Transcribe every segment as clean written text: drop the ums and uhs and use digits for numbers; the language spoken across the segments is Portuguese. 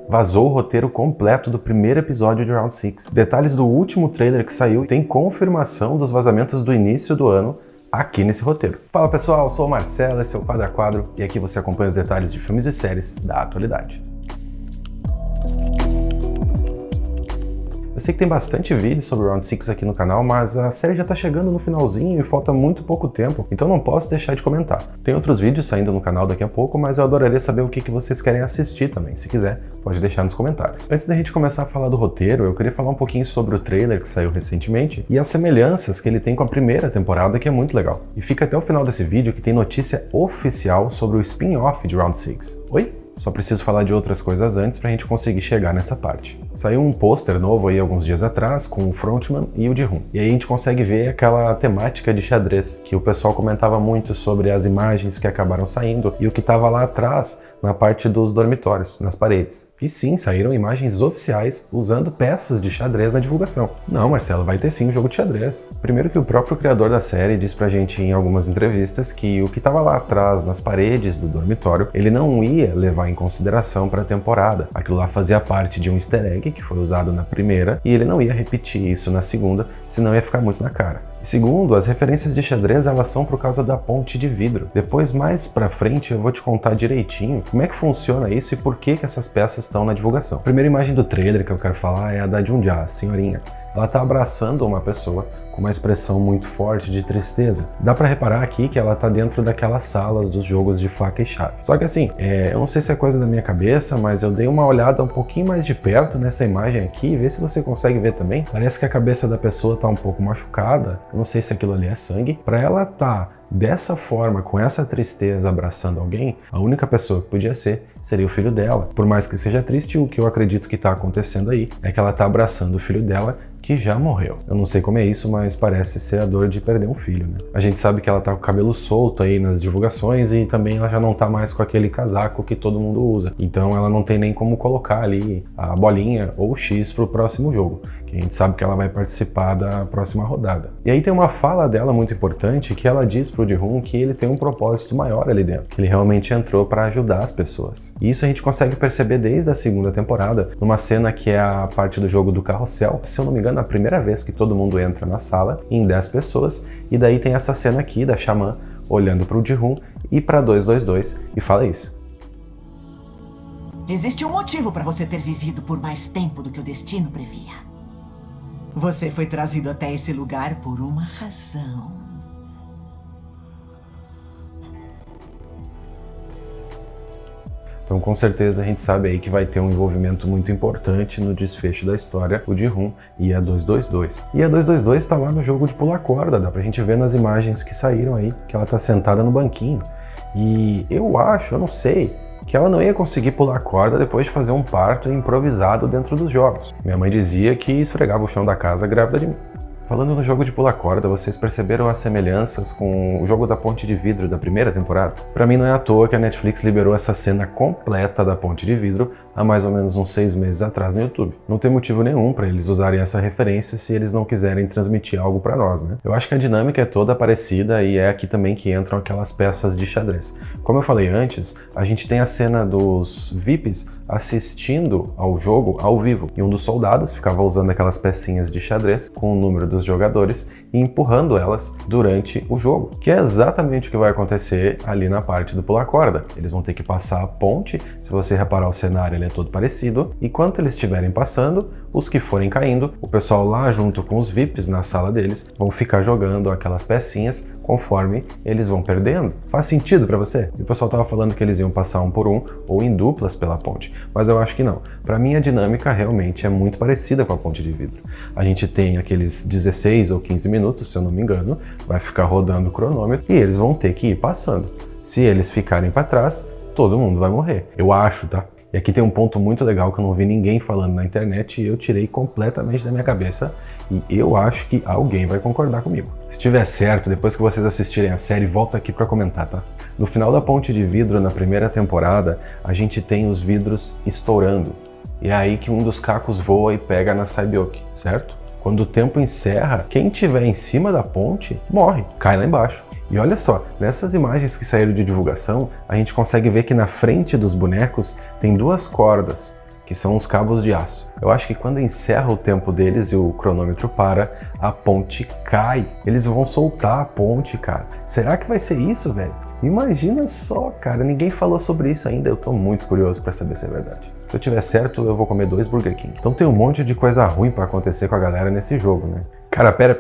Vazou o roteiro completo do primeiro episódio de Round 6. Detalhes do último trailer que saiu tem confirmação dos vazamentos do início do ano aqui nesse roteiro. Fala pessoal, eu sou o Marcelo, esse é o Quadro a Quadro e aqui você acompanha os detalhes de filmes e séries da atualidade. Eu sei que tem bastante vídeo sobre Round 6 aqui no canal, mas a série já tá chegando no finalzinho e falta muito pouco tempo, então não posso deixar de comentar. Tem outros vídeos saindo no canal daqui a pouco, mas eu adoraria saber o que vocês querem assistir também. Se quiser, pode deixar nos comentários. Antes da gente começar a falar do roteiro, eu queria falar um pouquinho sobre o trailer que saiu recentemente e as semelhanças que ele tem com a primeira temporada, que é muito legal. E fica até o final desse vídeo que tem notícia oficial sobre o spin-off de Round 6. Oi? Só preciso falar de outras coisas antes pra gente conseguir chegar nessa parte. Saiu um pôster novo aí alguns dias atrás com o Frontman e o Ji-hoon. E aí a gente consegue ver aquela temática de xadrez que o pessoal comentava muito sobre as imagens que acabaram saindo e o que estava lá atrás na parte dos dormitórios, nas paredes. E sim, saíram imagens oficiais usando peças de xadrez na divulgação. Não, Marcelo, vai ter sim um jogo de xadrez. Primeiro que o próprio criador da série disse pra gente em algumas entrevistas que o que estava lá atrás, nas paredes do dormitório, ele não ia levar em consideração para a temporada. Aquilo lá fazia parte de um easter egg que foi usado na primeira e ele não ia repetir isso na segunda, senão ia ficar muito na cara. E segundo, as referências de xadrez elas são por causa da ponte de vidro. Depois, mais pra frente, eu vou te contar direitinho como é que funciona isso e por que essas peças estão na divulgação. A primeira imagem do trailer que eu quero falar é a da Junja, a senhorinha. Ela tá abraçando uma pessoa com uma expressão muito forte de tristeza. Dá pra reparar aqui que ela tá dentro daquelas salas dos jogos de faca e chave. Só que assim, eu não sei se é coisa da minha cabeça, mas eu dei uma olhada um pouquinho mais de perto nessa imagem aqui, vê se você consegue ver também. Parece que a cabeça da pessoa tá um pouco machucada, eu não sei se aquilo ali é sangue. Pra ela tá dessa forma, com essa tristeza abraçando alguém, a única pessoa que podia ser seria o filho dela. Por mais que seja triste, o que eu acredito que tá acontecendo aí é que ela tá abraçando o filho dela que já morreu. Eu não sei como é isso, mas parece ser a dor de perder um filho, né? A gente sabe que ela tá com o cabelo solto aí nas divulgações e também ela já não tá mais com aquele casaco que todo mundo usa. Então ela não tem nem como colocar ali a bolinha ou o X pro próximo jogo, que a gente sabe que ela vai participar da próxima rodada. E aí tem uma fala dela muito importante que ela diz pro Ji-hoon que ele tem um propósito maior ali dentro, que ele realmente entrou para ajudar as pessoas. E isso a gente consegue perceber desde a segunda temporada, numa cena que é a parte do jogo do carrossel, se eu não me engano, a primeira vez que todo mundo entra na sala, em 10 pessoas, e daí tem essa cena aqui da Xamã olhando pro Ji-hoon e pra 222 e fala isso. Existe um motivo para você ter vivido por mais tempo do que o destino previa. Você foi trazido até esse lugar por uma razão. Então, com certeza, a gente sabe aí que vai ter um envolvimento muito importante no desfecho da história, o Ji-hoon e a 222. E a 222 tá lá no jogo de pular corda, dá pra gente ver nas imagens que saíram aí, que ela tá sentada no banquinho. E eu não sei, que ela não ia conseguir pular corda depois de fazer um parto improvisado dentro dos jogos. Minha mãe dizia que esfregava o chão da casa grávida de mim. Falando no jogo de pular corda, vocês perceberam as semelhanças com o jogo da ponte de vidro da primeira temporada? Pra mim não é à toa que a Netflix liberou essa cena completa da ponte de vidro há mais ou menos uns 6 meses atrás no YouTube. Não tem motivo nenhum pra eles usarem essa referência se eles não quiserem transmitir algo pra nós, né? Eu acho que a dinâmica é toda parecida e é aqui também que entram aquelas peças de xadrez. Como eu falei antes, a gente tem a cena dos VIPs assistindo ao jogo ao vivo e um dos soldados ficava usando aquelas pecinhas de xadrez com o número dos jogadores e empurrando elas durante o jogo, que é exatamente o que vai acontecer ali na parte do pular corda. Eles vão ter que passar a ponte, se você reparar o cenário ele é todo parecido, e enquanto eles estiverem passando, os que forem caindo, o pessoal lá junto com os VIPs na sala deles vão ficar jogando aquelas pecinhas conforme eles vão perdendo. Faz sentido pra você? E o pessoal tava falando que eles iam passar um por um ou em duplas pela ponte, mas eu acho que não. Pra mim a dinâmica realmente é muito parecida com a ponte de vidro. A gente tem aqueles 16 ou 15 minutos, se eu não me engano, vai ficar rodando o cronômetro e eles vão ter que ir passando. Se eles ficarem pra trás, todo mundo vai morrer. Eu acho, tá? E aqui tem um ponto muito legal que eu não vi ninguém falando na internet e eu tirei completamente da minha cabeça e eu acho que alguém vai concordar comigo. Se tiver certo, depois que vocês assistirem a série, volta aqui pra comentar, tá? No final da ponte de vidro, na primeira temporada, a gente tem os vidros estourando. E é aí que um dos cacos voa e pega na Sae-byeok, certo? Quando o tempo encerra, quem estiver em cima da ponte morre, cai lá embaixo. E olha só, nessas imagens que saíram de divulgação, a gente consegue ver que na frente dos bonecos tem duas cordas, que são os cabos de aço. Eu acho que quando encerra o tempo deles e o cronômetro para, a ponte cai. Eles vão soltar a ponte, cara. Será que vai ser isso, velho? Imagina só, cara, ninguém falou sobre isso ainda, eu tô muito curioso pra saber se é verdade. Se eu tiver certo, eu vou comer 2 Burger King. Então tem um monte de coisa ruim pra acontecer com a galera nesse jogo, né? Cara, pera.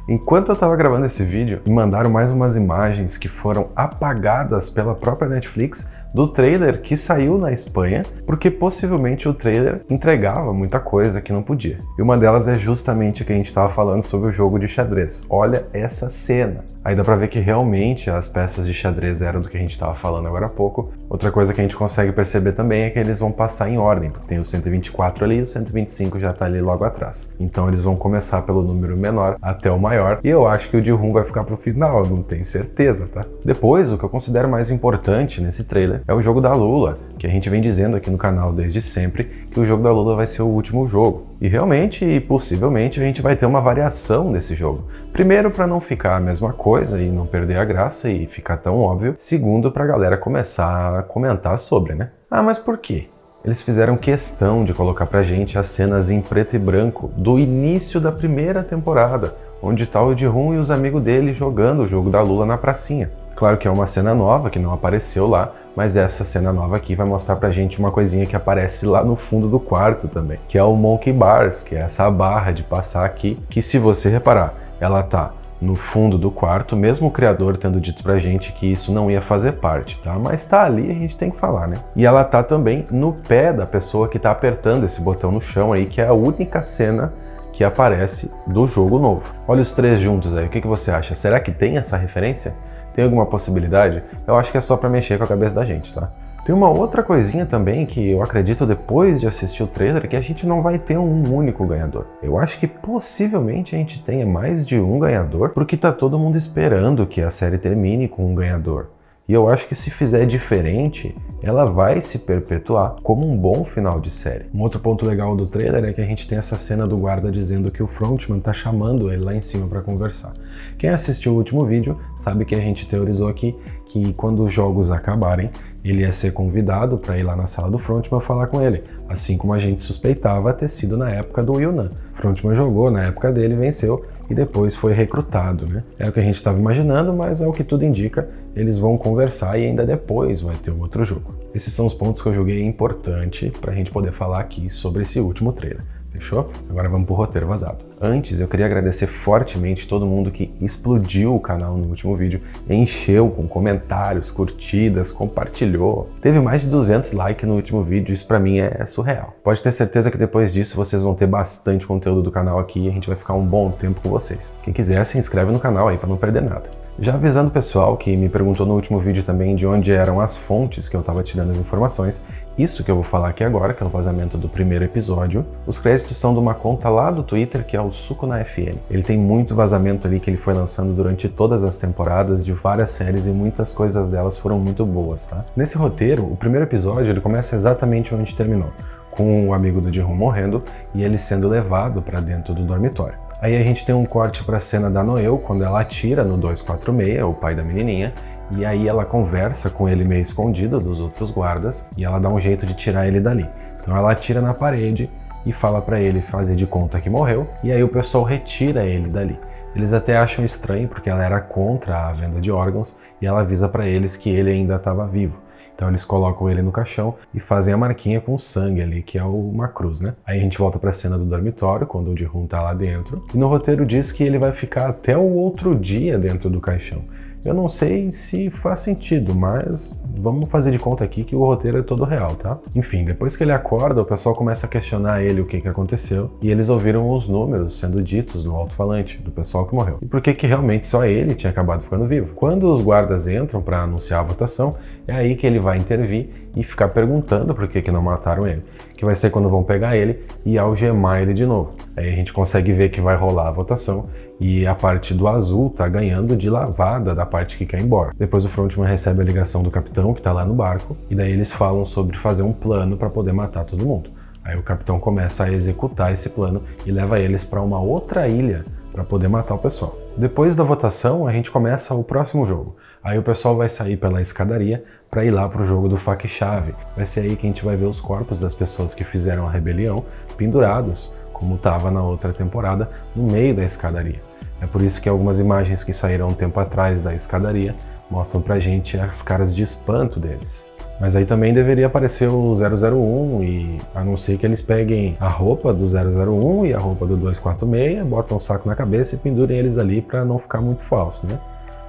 Enquanto eu tava gravando esse vídeo, me mandaram mais umas imagens que foram apagadas pela própria Netflix do trailer que saiu na Espanha, porque possivelmente o trailer entregava muita coisa que não podia. E uma delas é justamente a que a gente tava falando sobre o jogo de xadrez. Olha essa cena. Aí dá pra ver que realmente as peças de xadrez eram do que a gente tava falando agora há pouco. Outra coisa que a gente consegue perceber também é que eles vão passar em ordem, porque tem o 124 ali e o 125 já tá ali logo atrás. Então eles vão começar pelo número menor até o maior, e eu acho que o de Rum vai ficar pro final, eu não tenho certeza, tá? Depois, o que eu considero mais importante nesse trailer é o jogo da Lula, que a gente vem dizendo aqui no canal desde sempre que o jogo da Lula vai ser o último jogo. E realmente, e possivelmente, a gente vai ter uma variação desse jogo. Primeiro, para não ficar a mesma coisa e não perder a graça e ficar tão óbvio. Segundo, pra galera começar a comentar sobre, né? Ah, mas por quê? Eles fizeram questão de colocar pra gente as cenas em preto e branco do início da primeira temporada, onde tá o Ji-hoon e os amigos dele jogando o jogo da Lula na pracinha. Claro que é uma cena nova que não apareceu lá, mas essa cena nova aqui vai mostrar pra gente uma coisinha que aparece lá no fundo do quarto também, que é o Monkey Bars, que é essa barra de passar aqui, que se você reparar, ela tá no fundo do quarto, mesmo o criador tendo dito pra gente que isso não ia fazer parte, tá? Mas tá ali, a gente tem que falar, né? E ela tá também no pé da pessoa que tá apertando esse botão no chão aí, que é a única cena que aparece do jogo novo. Olha os três juntos aí, o que você acha? Será que tem essa referência? Tem alguma possibilidade? Eu acho que é só pra mexer com a cabeça da gente, tá? Tem uma outra coisinha também que eu acredito depois de assistir o trailer, que a gente não vai ter um único ganhador. Eu acho que possivelmente a gente tenha mais de um ganhador, porque tá todo mundo esperando que a série termine com um ganhador. E eu acho que se fizer diferente, ela vai se perpetuar como um bom final de série. Um outro ponto legal do trailer é que a gente tem essa cena do guarda dizendo que o frontman tá chamando ele lá em cima para conversar. Quem assistiu o último vídeo sabe que a gente teorizou aqui que quando os jogos acabarem, ele ia ser convidado para ir lá na sala do frontman falar com ele, assim como a gente suspeitava ter sido na época do Yunnan. O frontman jogou na época dele, venceu, e depois foi recrutado, né? É o que a gente estava imaginando, mas ao que tudo indica, eles vão conversar e ainda depois vai ter um outro jogo. Esses são os pontos que eu julguei importante para a gente poder falar aqui sobre esse último trailer. Fechou? Agora vamos pro roteiro vazado. Antes, eu queria agradecer fortemente todo mundo que explodiu o canal no último vídeo, encheu com comentários, curtidas, compartilhou. Teve mais de 200 likes no último vídeo, isso pra mim é surreal. Pode ter certeza que depois disso vocês vão ter bastante conteúdo do canal aqui e a gente vai ficar um bom tempo com vocês. Quem quiser, se inscreve no canal aí pra não perder nada. Já avisando o pessoal que me perguntou no último vídeo também de onde eram as fontes que eu estava tirando as informações, isso que eu vou falar aqui agora, que é o vazamento do primeiro episódio, os créditos são de uma conta lá do Twitter, que é o Sukuna FM. Ele tem muito vazamento ali que ele foi lançando durante todas as temporadas de várias séries e muitas coisas delas foram muito boas, tá? Nesse roteiro, o primeiro episódio ele começa exatamente onde terminou, com o amigo do Ji-hoon morrendo e ele sendo levado para dentro do dormitório. Aí a gente tem um corte para a cena da Noel, quando ela atira no 246, o pai da menininha, e aí ela conversa com ele meio escondido dos outros guardas, e ela dá um jeito de tirar ele dali. Então ela atira na parede e fala para ele fazer de conta que morreu, e aí o pessoal retira ele dali. Eles até acham estranho porque ela era contra a venda de órgãos e ela avisa para eles que ele ainda estava vivo. Então eles colocam ele no caixão e fazem a marquinha com sangue ali, que é uma cruz, né? Aí a gente volta pra cena do dormitório, quando o Ji-hoon tá lá dentro. E no roteiro diz que ele vai ficar até o outro dia dentro do caixão. Eu não sei se faz sentido, mas vamos fazer de conta aqui que o roteiro é todo real, tá? Enfim, depois que ele acorda, o pessoal começa a questionar ele o que aconteceu, e eles ouviram os números sendo ditos no alto-falante do pessoal que morreu. E por que realmente só ele tinha acabado ficando vivo? Quando os guardas entram para anunciar a votação, é aí que ele vai intervir e ficar perguntando por que não mataram ele. Que vai ser quando vão pegar ele e algemar ele de novo. Aí a gente consegue ver que vai rolar a votação, e a parte do azul tá ganhando de lavada da parte que quer ir embora. Depois o frontman recebe a ligação do capitão que tá lá no barco, e daí eles falam sobre fazer um plano para poder matar todo mundo. Aí o capitão começa a executar esse plano e leva eles para uma outra ilha para poder matar o pessoal. Depois da votação, a gente começa o próximo jogo. Aí o pessoal vai sair pela escadaria para ir lá pro jogo do faca e chave. Vai ser aí que a gente vai ver os corpos das pessoas que fizeram a rebelião pendurados, como estava na outra temporada, no meio da escadaria. É por isso que algumas imagens que saíram um tempo atrás da escadaria mostram pra gente as caras de espanto deles. Mas aí também deveria aparecer o 001 e a não ser que eles peguem a roupa do 001 e a roupa do 246, botam um saco na cabeça e pendurem eles ali para não ficar muito falso, né?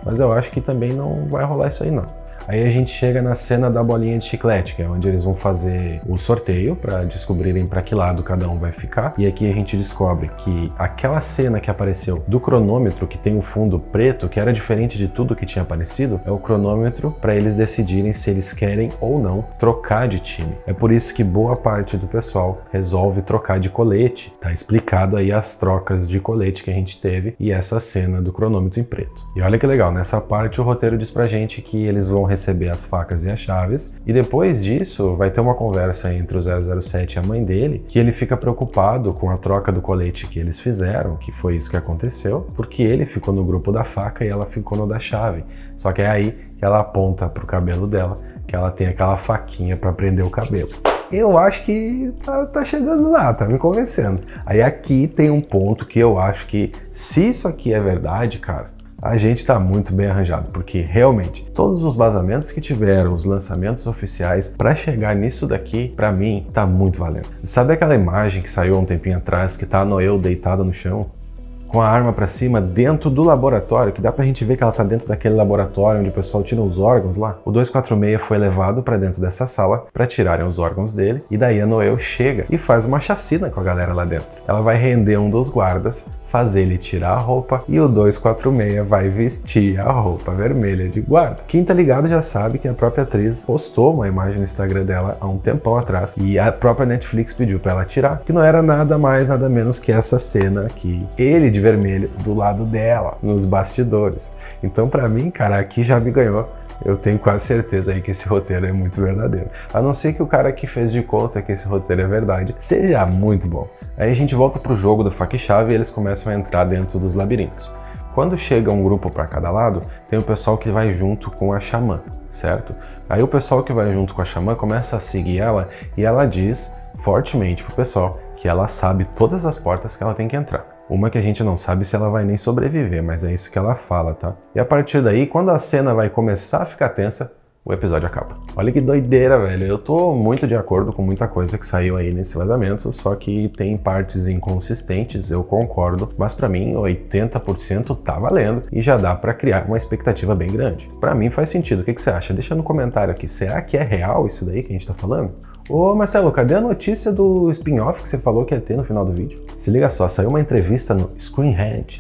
Mas eu acho que também não vai rolar isso aí não. Aí a gente chega na cena da bolinha de chiclete, que é onde eles vão fazer o sorteio para descobrirem para que lado cada um vai ficar. E aqui a gente descobre que aquela cena que apareceu do cronômetro, que tem o fundo preto, que era diferente de tudo que tinha aparecido, é o cronômetro para eles decidirem se eles querem ou não trocar de time. É por isso que boa parte do pessoal resolve trocar de colete. Tá explicado aí as trocas de colete que a gente teve e essa cena do cronômetro em preto. E olha que legal, nessa parte o roteiro diz pra gente que eles vão receber as facas e as chaves, e depois disso vai ter uma conversa entre o 007 e a mãe dele, que ele fica preocupado com a troca do colete que eles fizeram, que foi isso que aconteceu, porque ele ficou no grupo da faca e ela ficou no da chave. Só que é aí que ela aponta pro cabelo dela, que ela tem aquela faquinha para prender o cabelo. Eu acho que tá chegando lá, tá me convencendo. Aí aqui tem um ponto que eu acho que, se isso aqui é verdade, cara, a gente tá muito bem arranjado, porque realmente todos os vazamentos que tiveram, os lançamentos oficiais, para chegar nisso daqui, para mim, tá muito valendo. Sabe aquela imagem que saiu há um tempinho atrás, que tá a Noelle deitada no chão, com a arma para cima dentro do laboratório, que dá pra gente ver que ela tá dentro daquele laboratório onde o pessoal tira os órgãos lá? O 246 foi levado para dentro dessa sala para tirarem os órgãos dele, e daí a Noelle chega e faz uma chacina com a galera lá dentro. Ela vai render um dos guardas, fazer ele tirar a roupa, e o 246 vai vestir a roupa vermelha de guarda. Quem tá ligado já sabe que a própria atriz postou uma imagem no Instagram dela há um tempão atrás, e a própria Netflix pediu para ela tirar, que não era nada mais, nada menos que essa cena aqui, ele de vermelho do lado dela, nos bastidores. Então pra mim, cara, aqui já me ganhou. Eu tenho quase certeza aí que esse roteiro é muito verdadeiro. A não ser que o cara que fez de conta que esse roteiro é verdade seja muito bom. Aí a gente volta pro jogo do faca e chave e eles começam a entrar dentro dos labirintos. Quando chega um grupo para cada lado, tem o pessoal que vai junto com a xamã, certo? Aí o pessoal que vai junto com a xamã começa a seguir ela e ela diz fortemente pro pessoal que ela sabe todas as portas que ela tem que entrar. Uma que a gente não sabe se ela vai nem sobreviver, mas é isso que ela fala, tá? E a partir daí, quando a cena vai começar a ficar tensa, o episódio acaba. Olha que doideira, velho. Eu tô muito de acordo com muita coisa que saiu aí nesse vazamento, só que tem partes inconsistentes, eu concordo, mas pra mim 80% tá valendo e já dá pra criar uma expectativa bem grande. Pra mim faz sentido. O que você acha? Deixa no comentário aqui. Será que é real isso daí que a gente tá falando? Ô Marcelo, cadê a notícia do spin-off que você falou que ia ter no final do vídeo? Se liga só, saiu uma entrevista no Screen Rant,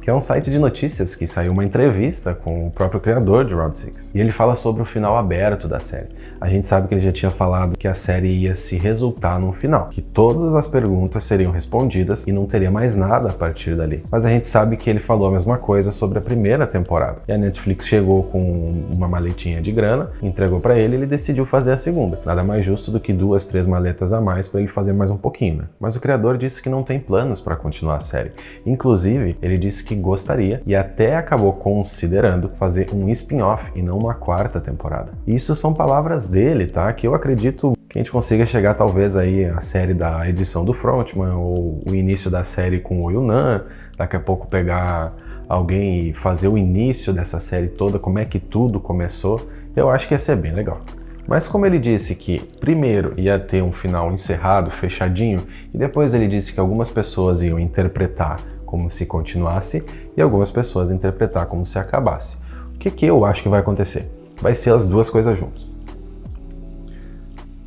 que é um site de notícias que saiu uma entrevista com o próprio criador de Round 6. E ele fala sobre o final aberto da série. A gente sabe que ele já tinha falado que a série ia se resultar num final, que todas as perguntas seriam respondidas e não teria mais nada a partir dali. Mas a gente sabe que ele falou a mesma coisa sobre a primeira temporada. E a Netflix chegou com uma maletinha de grana, entregou pra ele e ele decidiu fazer a segunda. Nada mais justo do que 2, 3 maletas a mais pra ele fazer mais um pouquinho, né? Mas o criador disse que não tem planos pra continuar a série. Inclusive, ele disse que gostaria e até acabou considerando fazer um spin-off e não uma 4ª temporada. Isso são palavras dele, tá? Que eu acredito que a gente consiga chegar talvez aí a série da edição do Frontman ou o início da série com o Yunnan, daqui a pouco pegar alguém e fazer o início dessa série toda, como é que tudo começou. Eu acho que ia ser bem legal. Mas como ele disse que primeiro ia ter um final encerrado, fechadinho, e depois ele disse que algumas pessoas iam interpretar como se continuasse e algumas pessoas interpretar como se acabasse. O que eu acho que vai acontecer? Vai ser as duas coisas juntas.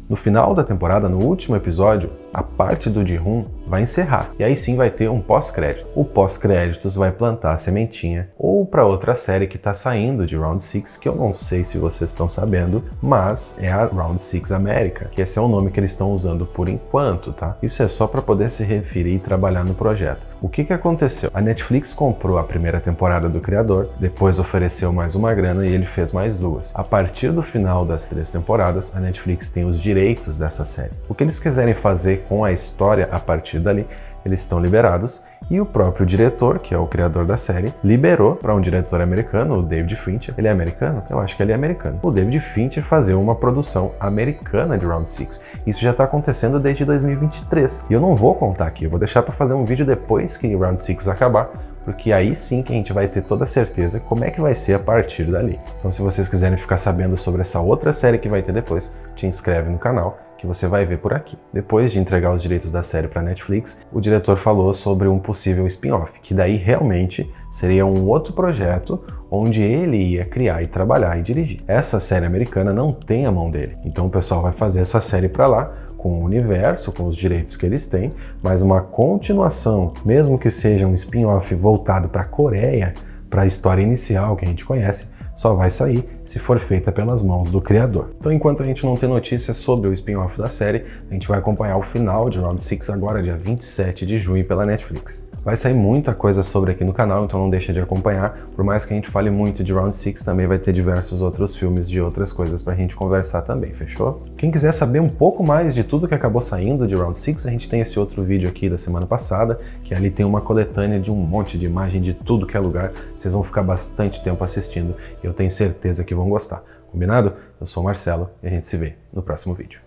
No final da temporada, no último episódio, a parte do Ji-Hoon vai encerrar. E aí sim vai ter um pós-crédito. O pós-créditos vai plantar a sementinha ou para outra série que tá saindo de Round 6, que eu não sei se vocês estão sabendo, mas é a Round 6 América, que esse é o nome que eles estão usando por enquanto, tá? Isso é só para poder se referir e trabalhar no projeto. O que aconteceu? A Netflix comprou a primeira temporada do criador, depois ofereceu mais uma grana e ele fez mais 2. A partir do final das 3 temporadas, a Netflix tem os direitos dessa série. O que eles quiserem fazer com a história a partir dali, eles estão liberados, e o próprio diretor, que é o criador da série, liberou para um diretor americano, o David Fincher. Ele é americano? Eu acho que ele é americano. O David Fincher fazer uma produção americana de Round 6. Isso já está acontecendo desde 2023. E eu não vou contar aqui, eu vou deixar para fazer um vídeo depois que Round 6 acabar, porque aí sim que a gente vai ter toda a certeza como é que vai ser a partir dali. Então se vocês quiserem ficar sabendo sobre essa outra série que vai ter depois, te inscreve no canal, que você vai ver por aqui. Depois de entregar os direitos da série para Netflix, o diretor falou sobre um possível spin-off, que daí realmente seria um outro projeto onde ele ia criar e trabalhar e dirigir. Essa série americana não tem a mão dele, então o pessoal vai fazer essa série para lá, com o universo, com os direitos que eles têm, mas uma continuação, mesmo que seja um spin-off voltado para a Coreia, para a história inicial que a gente conhece, só vai sair se for feita pelas mãos do criador. Então, enquanto a gente não tem notícias sobre o spin-off da série, a gente vai acompanhar o final de Round 6 agora, dia 27 de junho, pela Netflix. Vai sair muita coisa sobre aqui no canal, então não deixa de acompanhar. Por mais que a gente fale muito de Round 6, também vai ter diversos outros filmes de outras coisas pra gente conversar também, fechou? Quem quiser saber um pouco mais de tudo que acabou saindo de Round 6, a gente tem esse outro vídeo aqui da semana passada, que ali tem uma coletânea de um monte de imagem de tudo que é lugar. Vocês vão ficar bastante tempo assistindo e eu tenho certeza que vão gostar. Combinado? Eu sou o Marcelo e a gente se vê no próximo vídeo.